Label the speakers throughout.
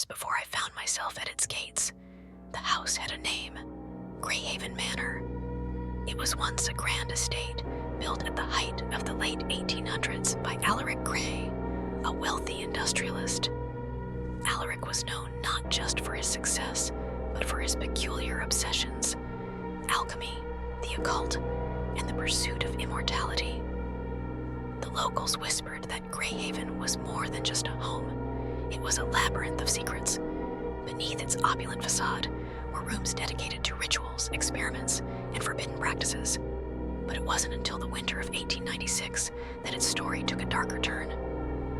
Speaker 1: years before I found myself at its gates. The house had a name, Greyhaven Manor. It was once a grand estate built at the height of the late 1800s by Alaric Gray, a wealthy industrialist. Alaric was known not just for his success, but for his peculiar obsessions: alchemy, the occult, and the pursuit of immortality. The locals whispered that Greyhaven was more than just a home. It was a labyrinth of secrets. Beneath its opulent facade were rooms dedicated to rituals, experiments, and forbidden practices. But it wasn't until the winter of 1896 that its story took a darker turn.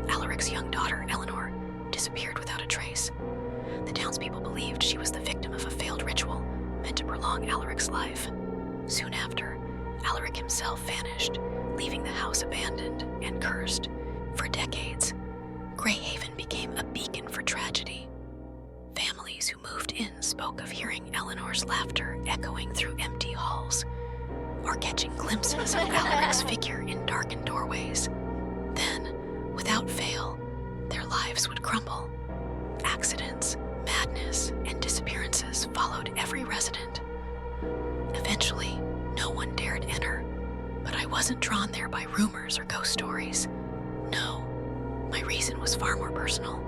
Speaker 1: Alaric's young daughter, Eleanor, disappeared without a trace. The townspeople believed she was the victim of a failed ritual meant to prolong Alaric's life. Soon after, Alaric himself vanished, leaving the house abandoned and cursed. For decades, Greyhaven became a beacon for tragedy. Families who moved in spoke of hearing Eleanor's laughter echoing through empty halls, or catching glimpses of Alaric's figure in darkened doorways. Then, without fail, their lives would crumble. Accidents, madness, and disappearances followed every resident. Eventually, no one dared enter, but I wasn't drawn there by rumors or ghost stories. No, my reason was far more personal.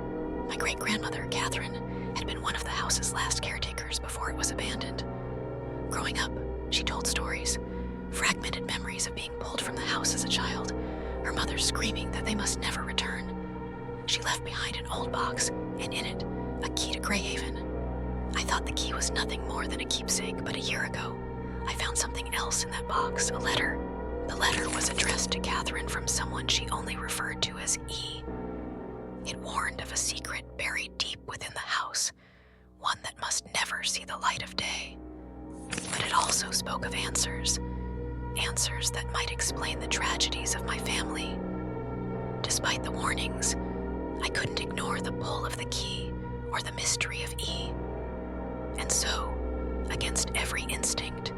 Speaker 1: My great-grandmother, Catherine, had been one of the house's last caretakers before it was abandoned. Growing up, she told stories, fragmented memories of being pulled from the house as a child, her mother screaming that they must never return. She left behind an old box, and in it, a key to Greyhaven. I thought the key was nothing more than a keepsake, but a year ago, I found something else in that box, a letter. The letter was addressed to Catherine from someone she only referred to as E. It warned of a secret buried deep within the house, one that must never see the light of day. But it also spoke of answers that might explain the tragedies of my family. Despite the warnings, I couldn't ignore the pull of the key or the mystery of E. And so, against every instinct,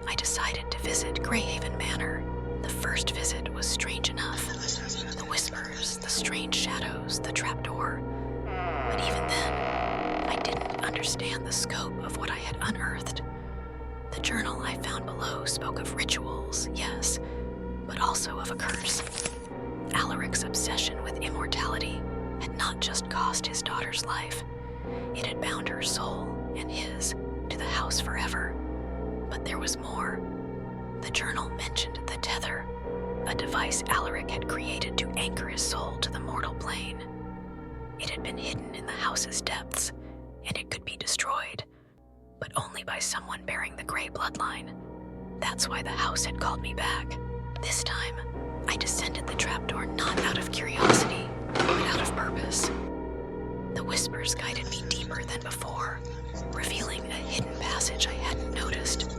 Speaker 1: I decided to visit Greyhaven Manor. The first visit was strange enough. The whispers, the strange shadows, the trapdoor. But even then, I didn't understand the scope of what I had unearthed. The journal I found below spoke of rituals, yes, but also of a curse. Alaric's obsession with immortality had not just cost his daughter's life. It had bound her soul and his to the house forever. But there was more. The journal mentioned the tether, a device Alaric had created to anchor his soul to the mortal plane. It had been hidden in the house's depths, and it could be destroyed, but only by someone bearing the Grey bloodline. That's why the house had called me back. This time, I descended the trapdoor not out of curiosity, but out of purpose. The whispers guided me deeper than before, revealing a hidden passage I hadn't noticed.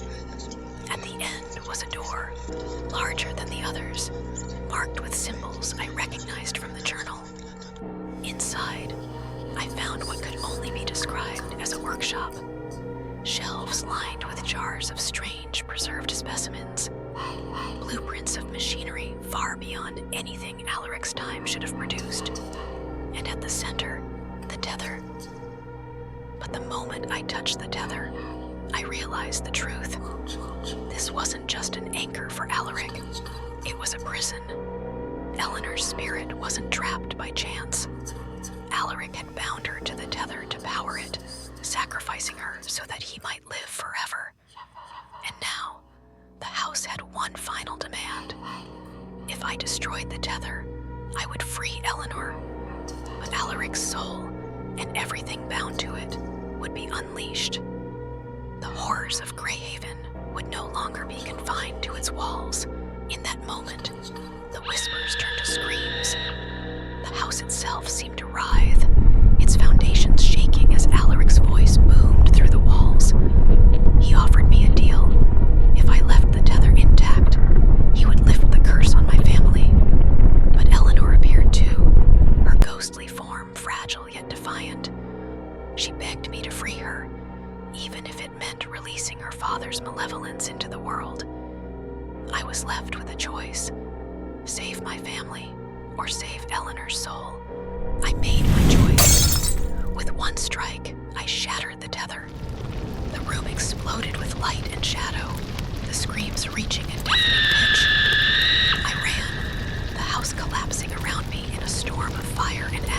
Speaker 1: At the end was a door, larger than the others, marked with symbols I recognized from the journal. Inside, I found what could only be described as a workshop. Shelves lined with jars of strange preserved specimens, blueprints of machinery far beyond anything Alaric's time should have produced, and at the center, the tether. But the moment I touched the tether, I realized the truth. This wasn't just an anchor for Alaric, it was a prison. Eleanor's spirit wasn't trapped by chance. Alaric had bound her to the tether to power it, sacrificing her so that he might live forever. And now, the house had one final demand. If I destroyed the tether, I would free Eleanor, but Alaric's soul and everything bound to it would be unleashed. The horrors of Greyhaven would no longer be confined to its walls. In that moment, the whispers turned to screams. The house itself seemed to writhe, its foundations shaking as Alaric's voice boomed through the walls. He offered me a deal. If I left the tether intact, he would lift the curse on my family. But Eleanor appeared too, her ghostly form fragile yet defiant. She begged me to free her, even if it meant releasing her father's malevolence into the world. I was left with a choice: save my family or save Eleanor's soul. I made my choice. With one fire and